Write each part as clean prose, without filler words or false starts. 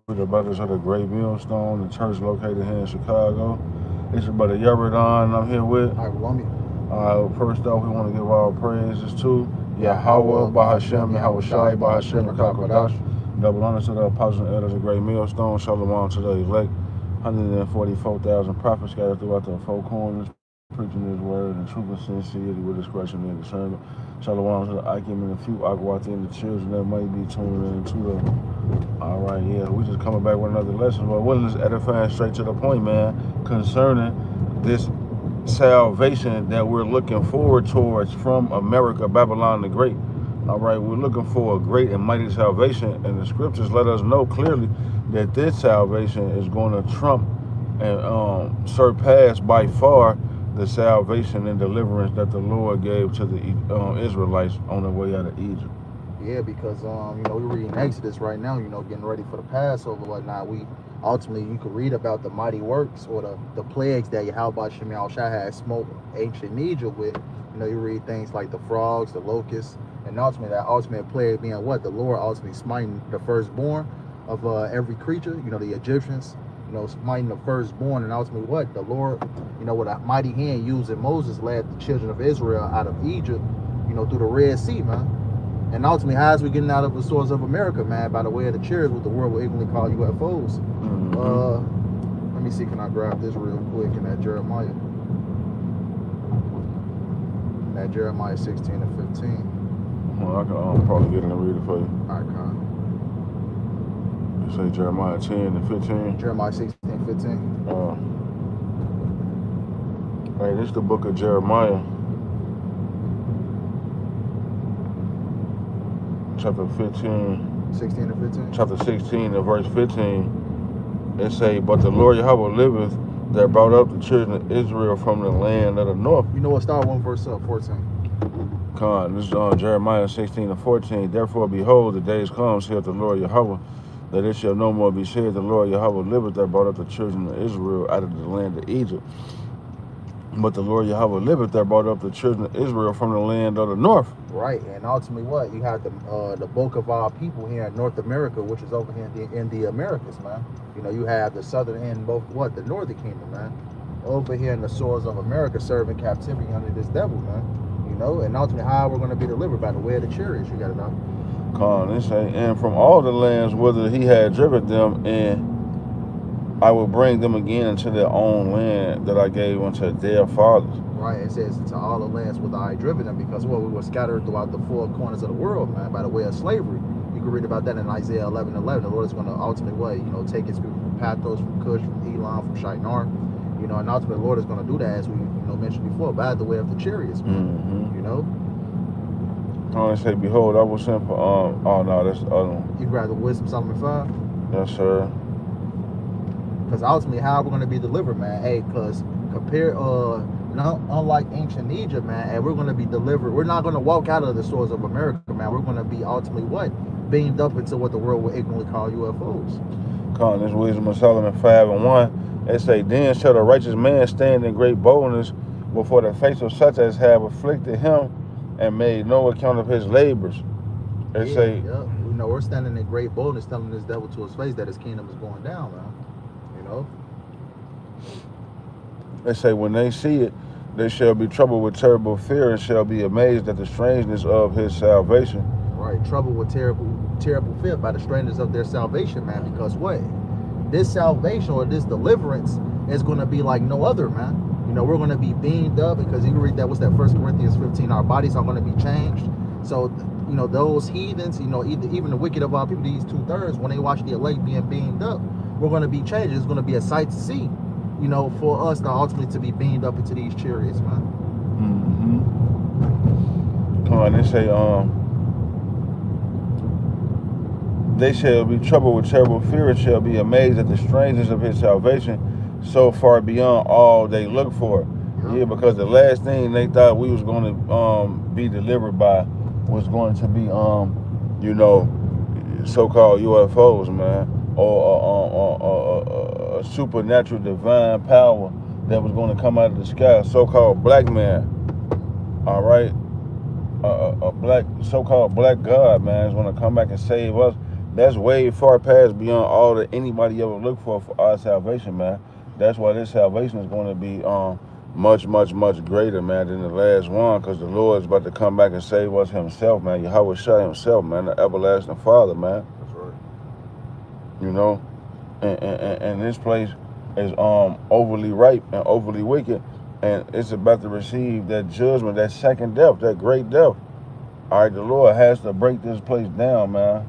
With the brothers of the Great Millstone, the church located here in Chicago. It's your brother Yeridon, I'm here with. All right, Columbia. First off, we want to give our praises to Yahweh, Yahweh, Bahashem, Bahashem, Yahweh Yahushai, Shai, Bahashem, Bahashem, Rakakwadash. Rakakwadash. Double honor to the apostles and elders of Great Millstone. Shalom to the elect. 144,000 prophets scattered throughout the four corners, preaching his word in truth and sincerity with discretion and discernment. Shalom to the Akim and the few Akwati and the children that might be tuning into the. All right, yeah, we just coming back with another lesson. But we're just edifying straight to the point, man, concerning this salvation that we're looking forward towards from America, Babylon the Great. All right, we're looking for a great and mighty salvation, and the scriptures let us know clearly that this salvation is going to trump and surpass by far the salvation and deliverance that the Lord gave to the Israelites on their way out of Egypt. Yeah, because we're reading Exodus right now. Getting ready for the Passover, whatnot. We ultimately you could read about the mighty works or the plagues that Yahweh Shem Yahushua had smoked ancient Egypt with. You read things like the frogs, the locusts, and ultimately that ultimate plague being what the Lord ultimately smiting the firstborn of every creature. The Egyptians. Smiting the firstborn, and ultimately what the Lord, with a mighty hand using Moses, led the children of Israel out of Egypt, through the Red Sea, man. And ultimately, how's we getting out of the shores of America, man? By the way of the chariots, what the world will ignorantly call UFOs. Let me see, can I grab this real quick in that Jeremiah? That Jeremiah 16 and 15. Well, I can probably get in and read it for you. All right, Con. You say Jeremiah 10 and 15? Jeremiah 16 and 15. Hey, this is the book of Jeremiah, chapter 15. 16 and 15? Chapter 16 and verse 15. It say, but the Lord Yahweh liveth, that brought up the children of Israel from the land of the north. You know what? Start one verse up, 14. Con, this is on Jeremiah 16 and 14. Therefore, behold, the days come, saith the Lord Yahweh, that it shall no more be said, the Lord Yahweh liveth, that brought up the children of Israel out of the land of Egypt. But the Lord Yahweh liveth, that brought up the children of Israel from the land of the north. Right, and ultimately what? You have the bulk of our people here in North America, which is over here in the Americas, man. You have the southern and both the northern kingdom, man. Over here in the shores of America, serving captivity under this devil, man. And ultimately how we're going to be delivered by the way of the chariots, you got to know. Con, they say, and from all the lands whither he had driven them, and I will bring them again into their own land that I gave unto their fathers. Right, it says to all the lands whither I had driven them, because we were scattered throughout the four corners of the world, man, by the way of slavery. You can read about that in Isaiah 11:11. The Lord is going to ultimately take his people from Pathros, from Cush, from Elam, from Shinar, and ultimately the Lord is going to do that, as we mentioned before, by the way of the chariots, man. I say, behold, I will send for oh no, that's the other one. You grab the Wisdom Solomon 5. Yes, sir. Because ultimately, how we're going to be delivered, man? Hey, because unlike ancient Egypt, man, and we're going to be delivered. We're not going to walk out of the shores of America, man. We're going to be ultimately what? Beamed up into what the world will ignorantly call UFOs. Come, this Wisdom of Solomon 5 and 1. They say, then shall the righteous man stand in great boldness before the face of such as have afflicted him and made no account of his labors. They say, we're standing in great boldness, telling this devil to his face that his kingdom is going down, man. They say, when they see it, they shall be troubled with terrible fear and shall be amazed at the strangeness of his salvation. Right, troubled with terrible fear by the strangeness of their salvation, man. Because what? This salvation or this deliverance is going to be like no other, man. We're going to be beamed up, because you read that, what's that, 1 Corinthians 15, our bodies are going to be changed. So, those heathens, even the wicked of our people, these 2/3, when they watch the elect being beamed up, we're going to be changed. It's going to be a sight to see, for us to ultimately to be beamed up into these chariots, man. Come on, they say, they shall be troubled with terrible fear and shall be amazed at the strangeness of his salvation, so far beyond all they look for. Yeah, because the last thing they thought we was going to be delivered by was going to be so-called UFOs, man, or a supernatural divine power that was going to come out of the sky, so-called black man. All right, a black so-called black God, man, is going to come back and save us. That's way far past beyond all that anybody ever looked for our salvation, man. That's why this salvation is going to be much, much, much greater, man, than the last one, because the Lord is about to come back and save us himself, man. Yahweh Shai himself, man, the everlasting Father, man. That's right. You know, and this place is overly ripe and overly wicked, and it's about to receive that judgment, that second death, that great death. All right, the Lord has to break this place down, man.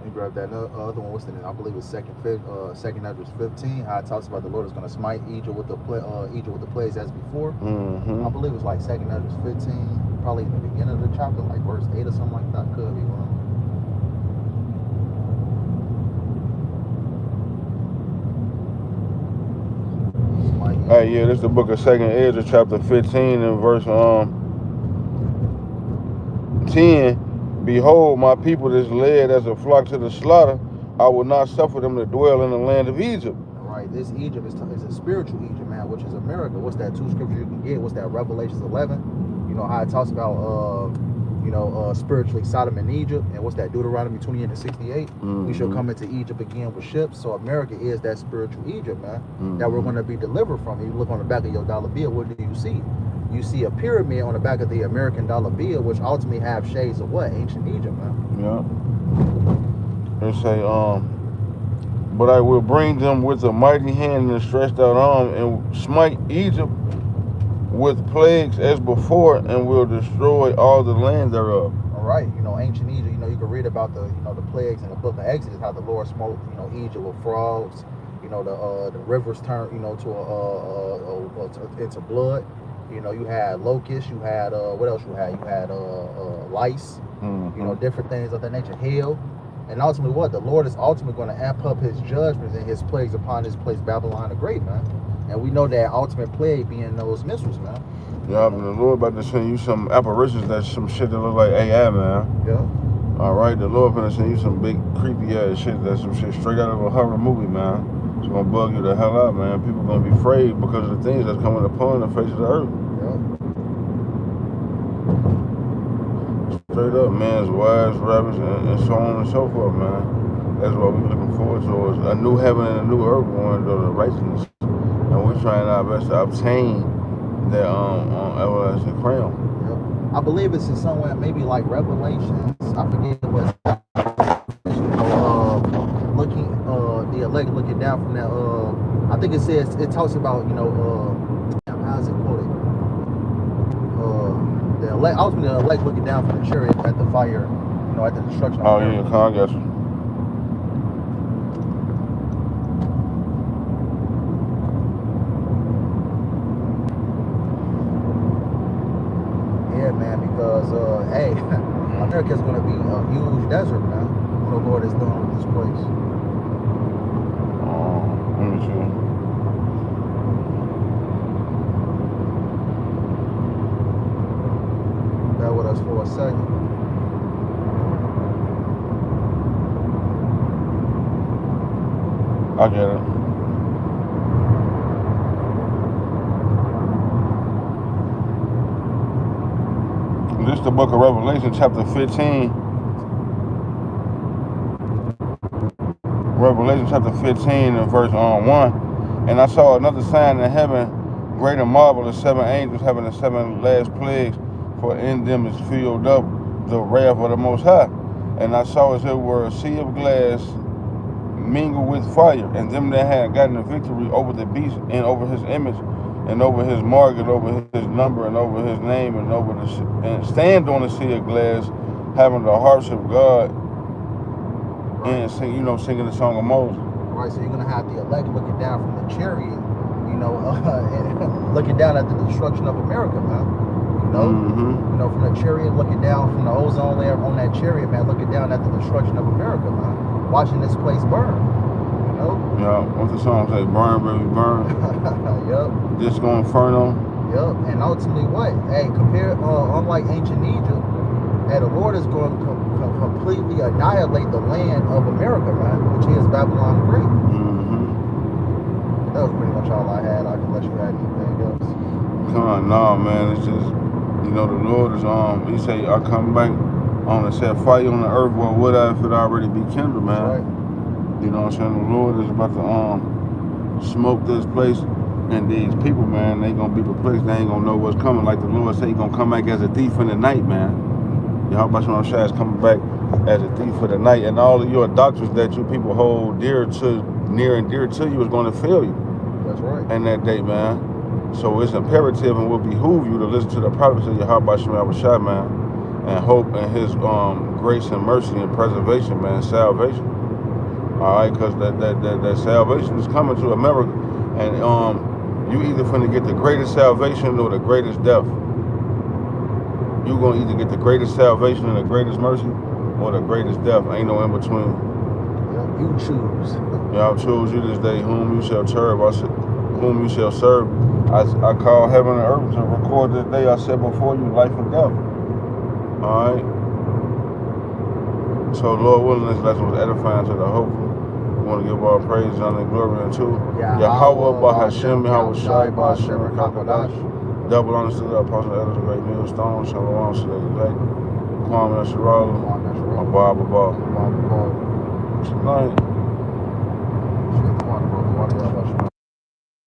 You grab that other one. What's the name? I believe it's second Ezra 15. How it talks about the Lord is going to smite Egypt with the plagues as before. Mm-hmm. I believe it's like second Ezra 15, probably in the beginning of the chapter, like verse 8 or something like that. Could be wrong. Hey, yeah, this is the book of Second Ezra, chapter 15, and verse 10. Behold, my people is led as a flock to the slaughter. I will not suffer them to dwell in the land of Egypt. All right, this Egypt is a spiritual Egypt, man, which is America. What's that two scripture you can get? What's that, Revelations 11? You know how it talks about, spiritually Sodom and Egypt. And what's that, Deuteronomy 28 and 68? Mm-hmm. We shall come into Egypt again with ships. So America is that spiritual Egypt, man, mm-hmm. that we're going to be delivered from. You look on the back of your dollar bill, what do you see? You see a pyramid on the back of the American dollar bill, which ultimately have shades of what? Ancient Egypt, man. Yeah. They say, but I will bring them with a mighty hand and a stretched out arm, and smite Egypt with plagues as before, and will destroy all the land thereof. All right, ancient Egypt. You can read about the plagues in the book of Exodus, how the Lord smote Egypt with frogs. The rivers turned into blood. You had locusts, you had what else you had? You had lice, mm-hmm. Different things of that nature, hail. And ultimately what? The Lord is ultimately going to amp up his judgments and his plagues upon this place, Babylon the Great, man. And we know that ultimate plague being those missiles, man. Yeah, but the Lord about to send you some apparitions, that's some shit that look like AI, man. Yeah. All right, the Lord gonna send you some big creepy ass shit, that's some shit straight out of a horror movie, man. It's gonna bug you the hell out, man. People gonna be afraid because of the things that's coming upon the face of the earth. Straight up, man's wives, rabbits, and so on and so forth, man. That's what we're looking forward to, is a new heaven and a new earth going to the righteousness. And we're trying our best to obtain that everlasting crown. Yep. I believe it's in somewhere, maybe like Revelations. I forget what. The elect looking down from that. I think it says, it talks about how's it quoted? The elect looking down from the chariot at the fire, at the destruction. Oh yeah, I got you. Yeah, man, because hey, America's gonna be a huge desert, man. What the Lord is doing with this place. Let me see. Bear with us for a second. I get it. This is the book of Revelation, chapter 15. Revelation chapter 15 and verse 1. And I saw another sign in heaven, great and marvelous, 7 angels having the 7 last plagues, for in them is filled up the wrath of the Most High. And I saw as it were a sea of glass mingled with fire, and them that had gotten the victory over the beast and over his image and over his mark and over his number and over his name and stand on the sea of glass, having the harps of God, right. And singing the song of Moses. Right, so you're gonna have the elect looking down from the chariot, and looking down at the destruction of America, man. Mm-hmm. From the chariot, looking down from the ozone layer on that chariot, man, looking down at the destruction of America, man. Watching this place burn. Yeah, what's the song say? Burn, baby, burn. Yep. Disco Inferno. Yep. And ultimately, what? Hey, unlike ancient Egypt, the Lord is going to completely annihilate the land of America, man, which is Babylon the Great. Mm-hmm. That was pretty much all I had. I can let you add anything else. Come on, no, man. It's just, the Lord is he say, I come back on the set fire on the earth, well, what if it already be kindled, man? That's right. You know what I'm saying? The Lord is about to smoke this place, and these people, man, they gonna be perplexed. They ain't gonna know what's coming. Like the Lord said, he gonna come back as a thief in the night, man. Yahweh Shem Shai is coming back as a thief for the night, and all of your doctrines that you people hold near and dear to you is gonna fail you. That's right. In that day, man. So it's imperative and will behoove you to listen to the prophets of Yahweh Shem Shai, man, and hope in his grace and mercy and preservation, man, salvation. All right, because that salvation is coming to America, and you either finna get the greatest salvation or the greatest death. You gonna either get the greatest salvation and the greatest mercy, or the greatest death. Ain't no in between. Yeah, you choose. Y'all choose you this day whom you shall serve. I said, whom you shall serve. I call heaven and earth to record this day. I said before you life and death. All right. So Lord willing, this lesson was edifying to the hopeful. We want to give all praise, honor, and glory unto Yahweh, Bahashem, Yahweh Shai, Bahashem, Kakadash. Double honors to the apostle, elders, of great millstone, Shalom, Shalom, Kwame Nasharala, Abba, Abba. Tonight.